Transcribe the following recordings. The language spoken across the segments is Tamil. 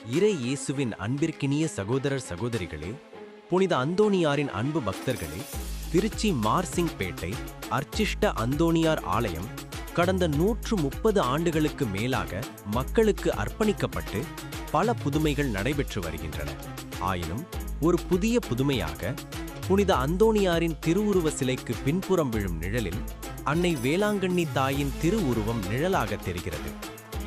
இறை இயேசுவின் அன்பிற்கினிய சகோதரர் சகோதரிகளே, புனித அந்தோணியாரின் அன்பு பக்தர்களே, திருச்சி மார்சிங் பேட்டை அர்ச்சிஷ்ட அந்தோணியார் ஆலயம் கடந்த 130 ஆண்டுகளுக்கு மேலாக மக்களுக்கு அர்ப்பணிக்கப்பட்டு பல புதுமைகள் நடைபெற்று வருகின்றன. ஆயினும் ஒரு புதிய புதுமையாக புனித அந்தோணியாரின் திருவுருவ சிலைக்கு பின்புறம் விழும் நிழலில் அன்னை வேளாங்கண்ணி தாயின் திருவுருவம் நிழலாக தெரிகிறது.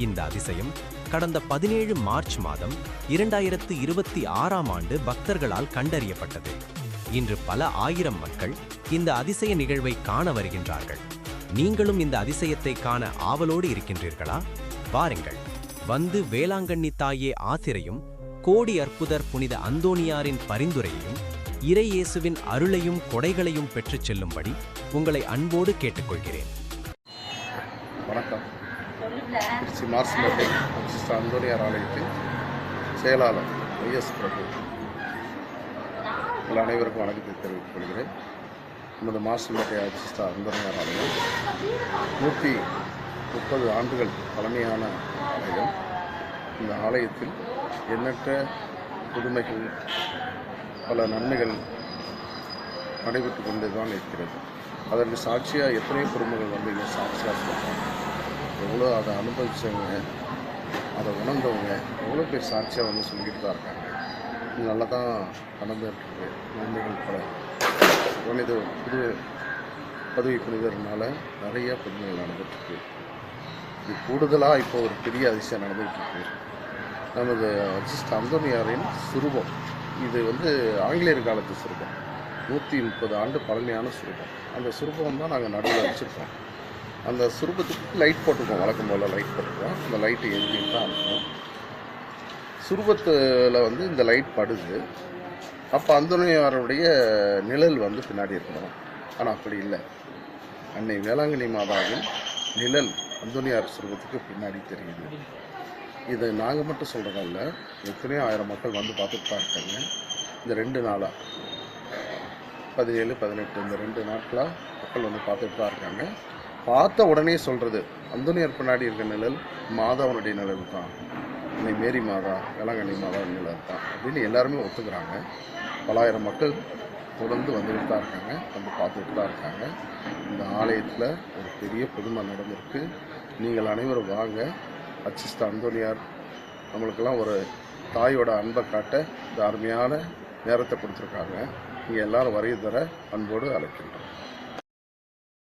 இந்த அதிசயம் கடந்த 17 மார்ச் மாதம் 2026ஆம் ஆண்டு பக்தர்களால் கண்டறியப்பட்டது. இன்று பல ஆயிரம் மக்கள் இந்த அதிசய நிகழ்வை காண வருகின்றார்கள். நீங்களும் இந்த அதிசயத்தை காண ஆவலோடு இருக்கின்றீர்களா? வாருங்கள், வந்து வேளாங்கண்ணி தாயே ஆசிரையும் கோடி அற்புதர் புனித அந்தோணியாரின் பரிந்துரையையும் இறை இயேசுவின் அருளையும் கொடைகளையும் பெற்றுச் செல்லும்படி உங்களை அன்போடு கேட்டுக்கொள்கிறேன். வணக்கம். திருச்சி மார்சிங் அந்தோணியார் ஆலயத்தின் செயலாளர் YS பிரபு உங்கள் அனைவருக்கும் வணக்கத்தை தெரிவித்துக் கொள்கிறேன். நமது மார்சிங் அந்தோணியார் ஆலயம் 130 ஆண்டுகள் பழமையான ஆலயம். இந்த ஆலயத்தில் எண்ணற்ற புதுமைகள், பல நன்மைகள் நடைபெற்று கொண்டு தான் இருக்கிறது. அதற்கு சாட்சியாக எத்தனையோ குடும்பங்கள் வந்து இங்கே சாட்சியாக சொல்கிறாங்க. எவ்வளோ அதை அனுபவித்தவங்க, அதை உணர்ந்தவங்க எவ்வளோ பேர் சாட்சியாக வந்து சொல்லிக்கிட்டு தான் இருக்காங்க. இது நல்லா தான் நடந்துகிட்ருக்கு. நன்மைகள் பல புது பதவி புனிதர்னால நிறைய புதுமைகள் நடந்துகிட்ருக்கு. இது கூடுதலாக இப்போ ஒரு பெரிய அதிசயம் நடந்துகிட்ருக்கு. நமது அந்தோணியாரின் சுரூபம், இது வந்து ஆங்கிலேயர் காலத்து சுரூபம், 130 ஆண்டு பழமையான சுரூபம். அந்த சுரூபம் தான் நாங்கள் நடுவில் வச்சுருக்கோம். அந்த சுரூபத்துக்கு லைட் போட்டுருக்கோம். வழக்கம் போல் லைட் போட்டுருக்கோம். அந்த லைட்டு எரிஞ்சிட்டு தான் இருக்கும். சுரூபத்தில் வந்து இந்த லைட் படுது. அப்போ அந்தோணியாருடைய நிழல் வந்து பின்னாடி இருக்கணும். ஆனால் அப்படி இல்லை. அன்னை வேளாங்கண்ணி மாதாவின் நிழல் அந்தோணியார் சுரூபத்துக்கு பின்னாடி தெரியுது. இதை நாங்கள் மட்டும் சொல்கிறதில்ல, எத்தனையோ ஆயிரம் மக்கள் வந்து பார்த்துட்டு தான் இருக்காங்க. இந்த 2 நாளாக 17, 18 இந்த 2 நாட்களாக மக்கள் வந்து பார்த்துட்டு தான் இருக்காங்க. பார்த்த உடனே சொல்கிறது, அந்தோணியார் பின்னாடி இருக்க நிழல் மாதாவனுடைய நிழல் தான், அன்னை மேரி மாதா வேளாங்கண்ணி மாதாவின் நிழல் தான் அப்படின்னு எல்லாருமே ஒத்துக்கிறாங்க. பலாயிரம் மக்கள் தொடர்ந்து வந்துட்டு தான் இருக்காங்க, வந்து பார்த்துட்டு தான் இருக்காங்க. இந்த ஆலயத்தில் ஒரு பெரிய புதுமை நடந்திருக்கு. நீங்கள் அனைவரும் வாங்க. அந்தோணியார் நம்மளுக்கெல்லாம் ஒரு தாயோட அன்பை காட்ட இந்த அருமையான நேரத்தை கொடுத்துருக்காங்க. நீங்கள் எல்லோரும் வருகை தர அன்போடு அழைக்கின்றோம்.